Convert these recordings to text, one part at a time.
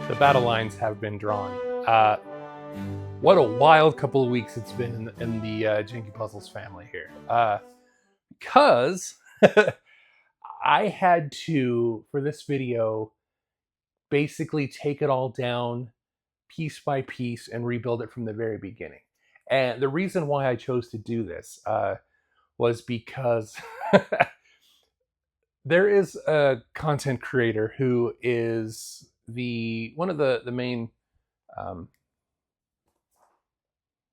The battle lines have been drawn. What a wild couple of weeks it's been in the Janky Puzzles family here. Because I had to, for this video, basically take it all down piece by piece and rebuild it from the very beginning. And the reason why I chose to do this was because there is a content creator who is one of the main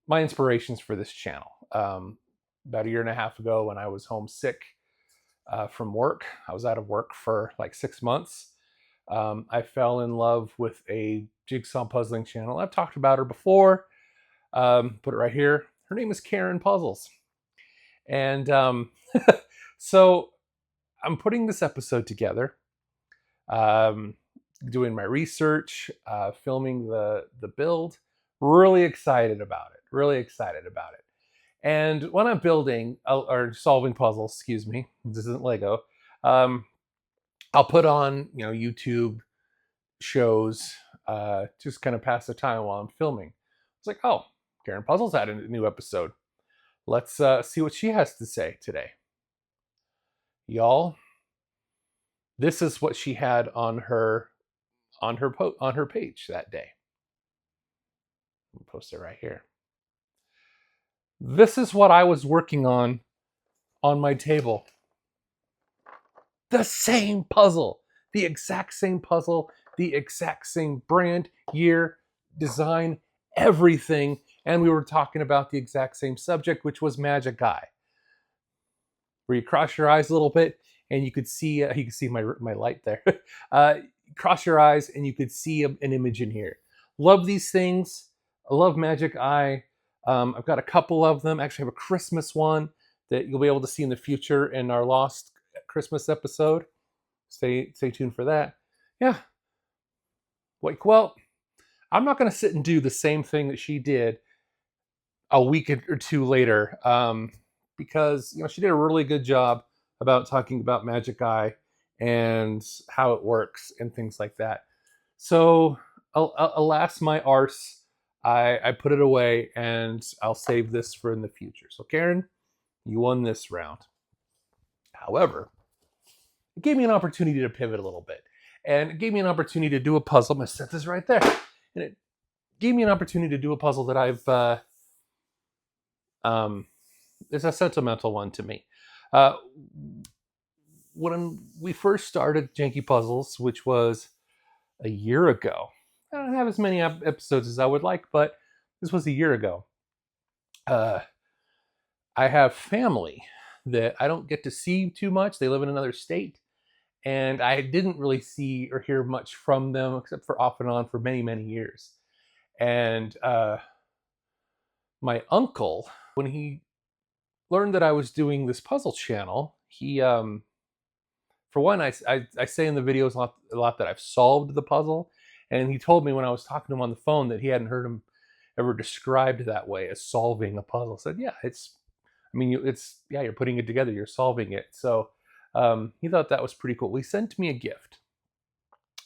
my inspirations for this channel. About a year and a half ago, when I was homesick from work, I was out of work for like 6 months. I fell in love with a jigsaw puzzling channel. I've talked about her before. Put it right here. Her name is Janky Puzzles. And so I'm putting this episode together, doing my research, filming the build. Really excited about it. Really excited about it. And when I'm building or solving puzzles, excuse me, this isn't Lego. I'll put on YouTube shows, just kind of pass the time while I'm filming. It's like, oh, Janky Puzzles had a new episode. Let's see what she has to say today. Y'all, this is what she had on her page that day. I'll post it right here. This is what I was working on my table. The same puzzle, the exact same puzzle, the exact same brand, year, design, everything. And we were talking about the exact same subject, which was Magic Eye. Where you cross your eyes a little bit and you could see my light there. Cross your eyes and you could see an image in here. Love these things. I love Magic Eye. I've got a couple of them. Actually, I have a Christmas one that you'll be able to see in the future in our Lost Christmas episode. Stay tuned for that. Yeah. Well, I'm not going to sit and do the same thing that she did a week or two later, because she did a really good job about talking about Magic Eye and how it works and things like that. So, alas, my arse. I put it away and I'll save this for in the future. So Karen, you won this round. However, it gave me an opportunity to pivot a little bit. And it gave me an opportunity to do a puzzle. I'm going to set this right there. And it gave me an opportunity to do a puzzle that I've... it's a sentimental one to me. When we first started Janky Puzzles, which was a year ago, I don't have as many episodes as I would like, but this was a year ago. I have family that I don't get to see too much. They live in another state, and I didn't really see or hear much from them except for off and on for many, many years. And my uncle, when he learned that I was doing this puzzle channel, he, for one, I say in the videos a lot that I've solved the puzzle. And he told me when I was talking to him on the phone that he hadn't heard him ever described that way, as solving a puzzle. I said, yeah, you're putting it together, you're solving it. So he thought that was pretty cool. He sent me a gift,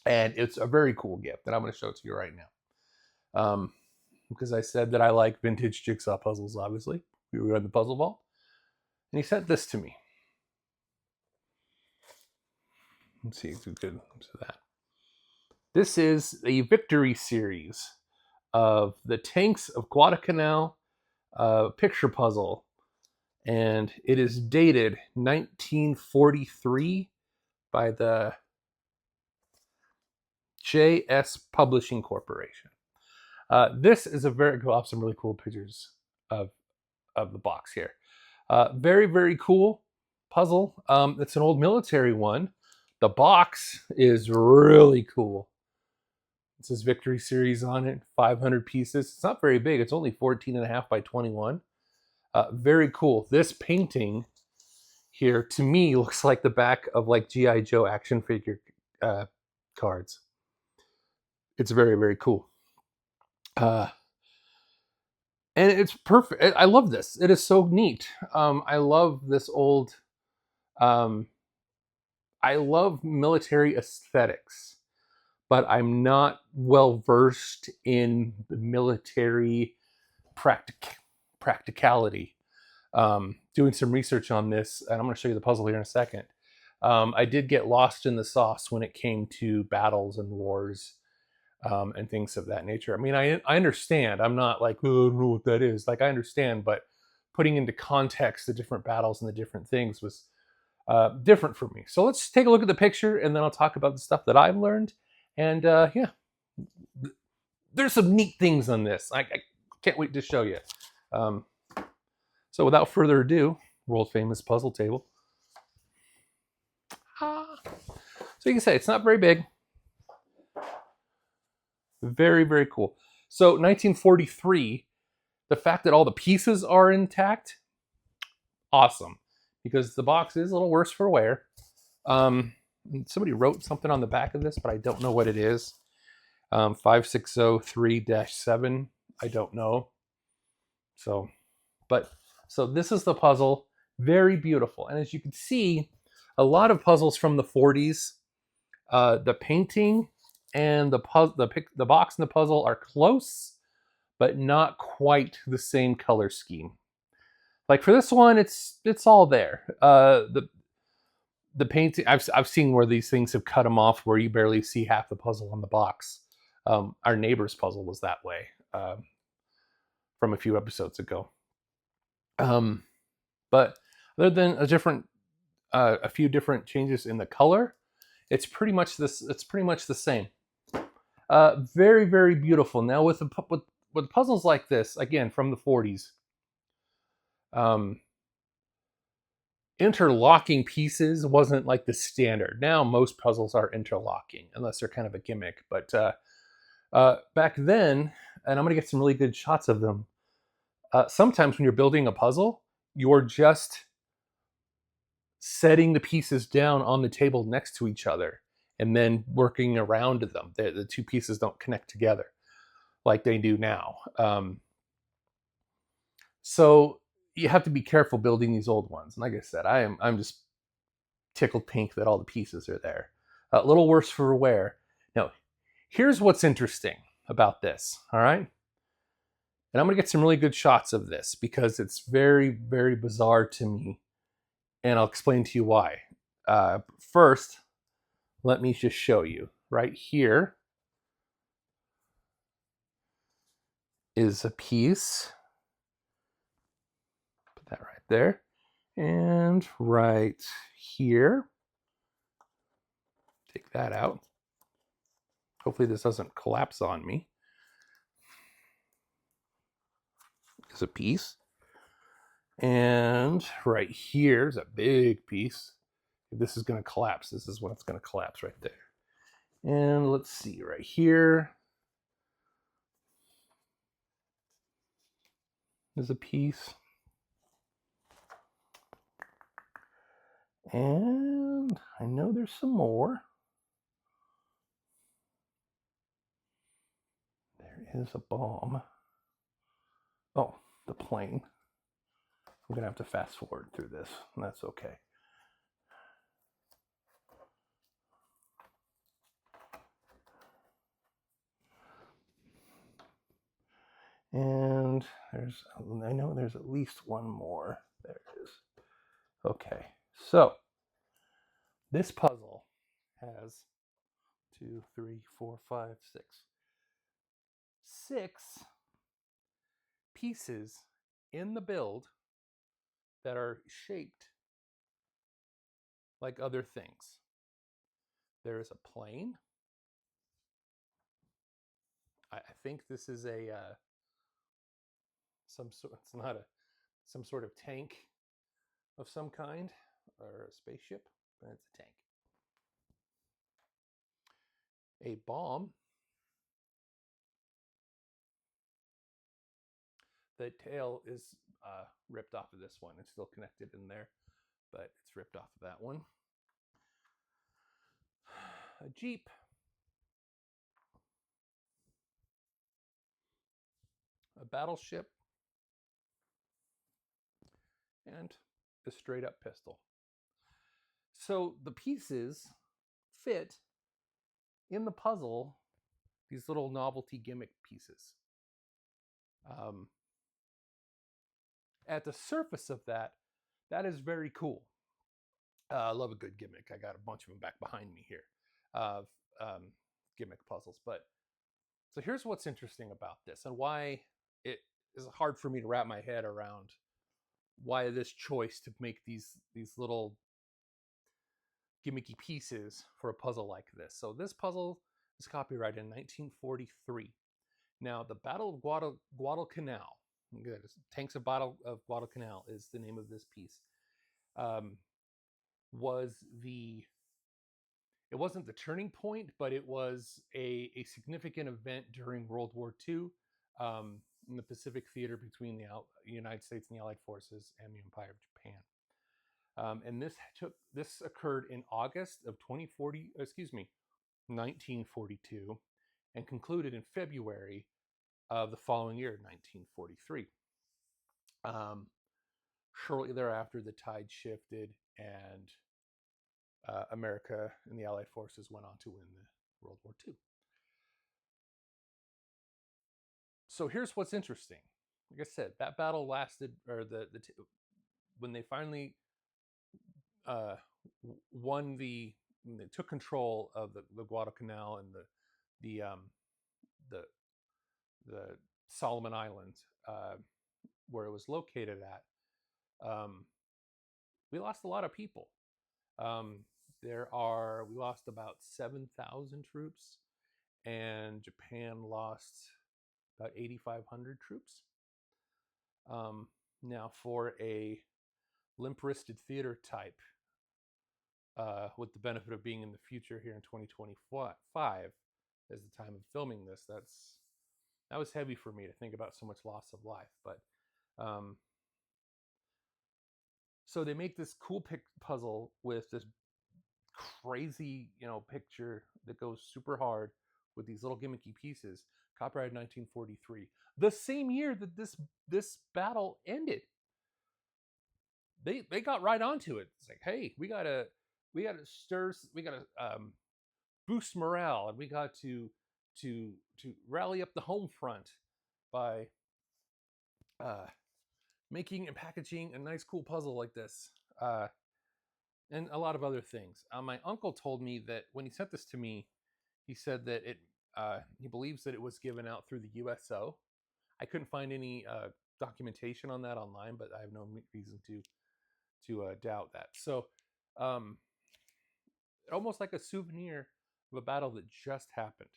and it's a very cool gift that I'm going to show it to you right now. Because I said that I like vintage jigsaw puzzles, obviously. We were in the puzzle vault. And he sent this to me. Let's see if we could do that. This is a victory series of the Tanks of Guadalcanal picture puzzle. And it is dated 1943 by the JS Publishing Corporation. This is a very cool. I have some really cool pictures of the box here. Very, very cool puzzle. It's an old military one. The box is really cool. It says Victory Series on it, 500 pieces. It's not very big. It's only 14.5 by 21. Very cool. This painting here, to me, looks like the back of like G.I. Joe action figure cards. It's very, very cool. And it's perfect. I love this. It is so neat. I love this old... I love military aesthetics. but I'm not well versed in the military practicality. Doing some research on this, and I'm going to show you the puzzle here in a second. I did get lost in the sauce when it came to battles and wars, and things of that nature. I mean, I understand. I'm not like, oh, I don't know what that is. Like, I understand, but putting into context the different battles and the different things was different for me. So let's take a look at the picture, and then I'll talk about the stuff that I've learned. And yeah, there's some neat things on this. I can't wait to show you. Um, so without further ado, world famous puzzle table. So you can say it's not very big. Very, very cool. So 1943, the fact that all the pieces are intact, awesome. Because the box is a little worse for wear. Somebody wrote something on the back of this, but I don't know what it is. 5603-7. I don't know. So this is the puzzle. Very beautiful. And as you can see, a lot of puzzles from the 40s, the painting and the box and the puzzle are close, but not quite the same color scheme. Like for this one, it's all there. The painting, I've seen where these things have cut them off where you barely see half the puzzle on the box. Our neighbor's puzzle was that way from a few episodes ago. But other than a few different changes in the color, it's pretty much this. It's pretty much the same. Very, very beautiful. Now with puzzles like this, again from the 40s, interlocking pieces wasn't like the standard. Now most puzzles are interlocking, unless they're kind of a gimmick. But back then, and I'm gonna get some really good shots of them. Sometimes when you're building a puzzle, you're just setting the pieces down on the table next to each other and then working around them. The two pieces don't connect together like they do now. So you have to be careful building these old ones. And like I said, I'm just tickled pink that all the pieces are there. A little worse for wear. Now, here's what's interesting about this, all right? And I'm going to get some really good shots of this because it's very, very bizarre to me. And I'll explain to you why. First, let me just show you. Right here is a piece. Put that right there. And right here. Take that out. Hopefully this doesn't collapse on me. Is a piece. And right here is a big piece. If this is going to collapse, this is when it's going to collapse right there. And let's see, right here is a piece. And I know there's some more. There is a bomb. Oh, the plane. I'm going to have to fast forward through this, and that's okay. And I know there's at least one more. There it is. Okay, so this puzzle has 2, 3, 4, 5, 6 pieces in the build that are shaped like other things. There is a plane. I think this is a some sort of tank of some kind, or a spaceship, but it's a tank. A bomb. The tail is ripped off of this one. It's still connected in there, but it's ripped off of that one. A Jeep. A battleship. And a straight up pistol. So the pieces fit in the puzzle, these little novelty gimmick pieces. At the surface of that, that is very cool. I love a good gimmick. I got a bunch of them back behind me here of gimmick puzzles. But so here's what's interesting about this and why it is hard for me to wrap my head around why this choice to make these little gimmicky pieces for a puzzle like this. So this puzzle is copyrighted in 1943. Now, the Battle of Guadalcanal, Tanks of Guadalcanal is the name of this piece, it wasn't the turning point, but it was a significant event during World War II in the Pacific theater between the United States and the Allied forces and the Empire of Japan. And this occurred in August of 1942, and concluded in February of the following year, 1943. Shortly thereafter, the tide shifted, and America and the Allied forces went on to win the World War II. So here's what's interesting. Like I said, that battle lasted, or when they finally when they took control of the Guadalcanal and the Solomon Islands, where it was located at, we lost a lot of people. We lost about 7,000 troops, and Japan lost about 8,500 troops. Now, for a limp-wristed theater type, with the benefit of being in the future here in 2025, as the time of filming this, that was heavy for me to think about so much loss of life. But so they make this cool puzzle with this crazy, picture that goes super hard with these little gimmicky pieces. Copyrighted 1943, the same year that this battle ended. They got right onto it. It's like, hey, we gotta boost morale, and we got to rally up the home front by making and packaging a nice, cool puzzle like this, and a lot of other things. My uncle told me that when he sent this to me, he said that he believes that it was given out through the USO. I couldn't find any documentation on that online, but I have no reason to doubt that. So, almost like a souvenir of a battle that just happened.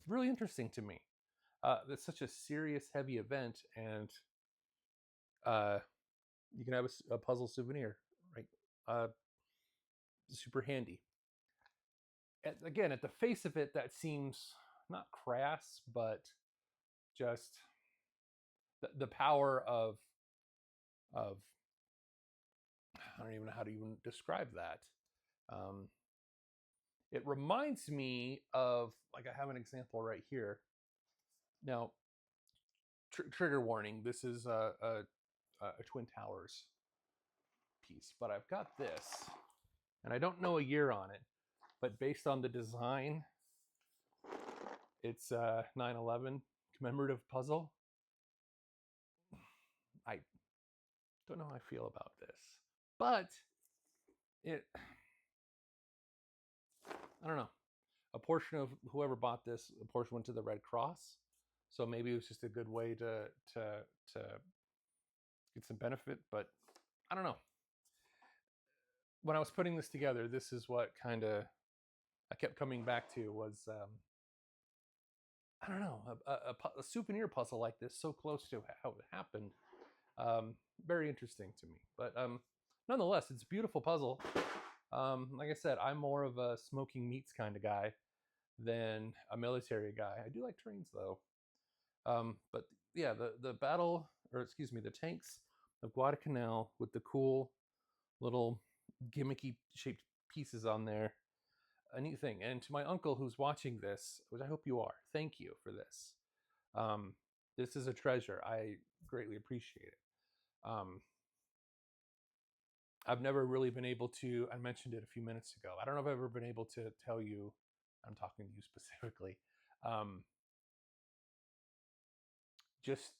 Really interesting to me. It's such a serious, heavy event, and you can have a puzzle souvenir, right? Super handy. Again, at the face of it, that seems not crass, but just the power of I don't even know how to even describe that. It reminds me of, like, I have an example right here. Now, trigger warning, this is a Twin Towers piece, but I've got this, and I don't know a year on it, but based on the design, it's a 9/11 commemorative puzzle. I don't know how I feel about this, but I don't know. A portion of whoever bought this, a portion went to the Red Cross, so maybe it was just a good way to get some benefit. But I don't know. When I was putting this together, this is what kind of I kept coming back to was I don't know, a souvenir puzzle like this, so close to how it happened. Very interesting to me. But nonetheless, it's a beautiful puzzle. Like I said, I'm more of a smoking meats kind of guy than a military guy. I do like trains though. But yeah, the Tanks of Guadalcanal with the cool little gimmicky shaped pieces on there. A neat thing. And to my uncle who's watching this, which I hope you are, thank you for this. This is a treasure. I greatly appreciate it. I've never really been able to, I mentioned it a few minutes ago. I don't know if I've ever been able to tell you, I'm talking to you specifically, just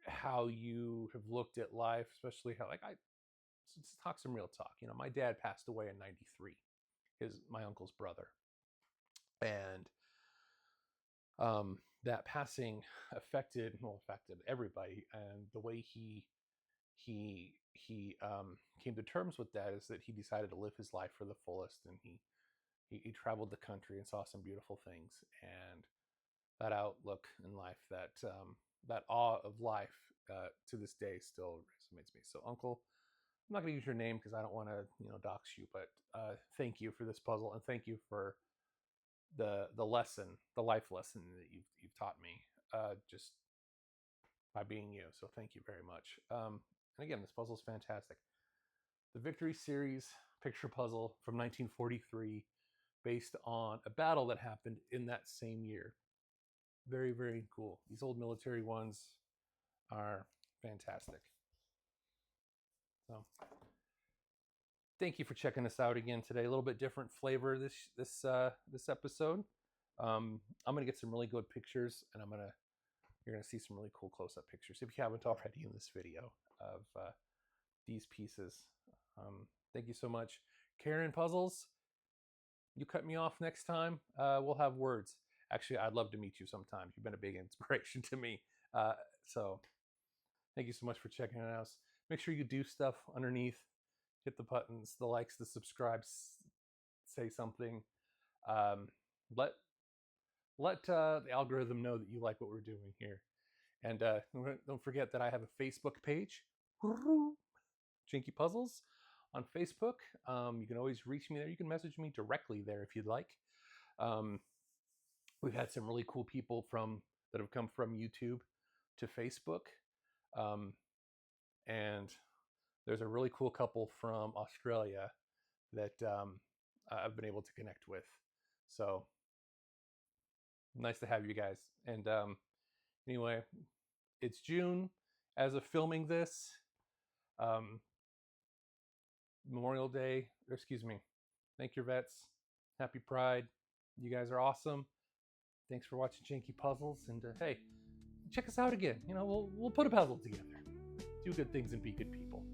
how you have looked at life, especially how, like, let's talk some real talk. You know, my dad passed away in '93, my uncle's brother. And that passing affected everybody. And the way he came to terms with that is that he decided to live his life for the fullest, and he traveled the country and saw some beautiful things. And that outlook in life, that awe of life, to this day still resonates me. So, Uncle, I'm not going to use your name because I don't want to, dox you, but thank you for this puzzle, and thank you for the lesson, the life lesson that you've taught me, just by being you. So thank you very much. And again, this puzzle is fantastic. The Victory Series picture puzzle from 1943, based on a battle that happened in that same year. Very, very cool. These old military ones are fantastic. So thank you for checking us out again today. A little bit different flavor this episode. I'm gonna get some really good pictures, and you're gonna see some really cool close-up pictures if you haven't already in this video of these pieces. Thank you so much, Karen Puzzles. You cut me off next time. We'll have words. Actually, I'd love to meet you sometime. You've been a big inspiration to me. So thank you so much for checking it out. Make sure you do stuff underneath. Hit the buttons, the likes, the subscribes, say something. Let the algorithm know that you like what we're doing here. And don't forget that I have a Facebook page, Janky Puzzles, on Facebook. You can always reach me there. You can message me directly there if you'd like. We've had some really cool people that have come from YouTube to Facebook. And there's a really cool couple from Australia that I've been able to connect with. So nice to have you guys. And anyway, it's June as of filming this. Memorial Day, thank your vets. Happy Pride. You guys are awesome. Thanks for watching Janky Puzzles. And hey, check us out again. We'll put a puzzle together. Do good things and be good people.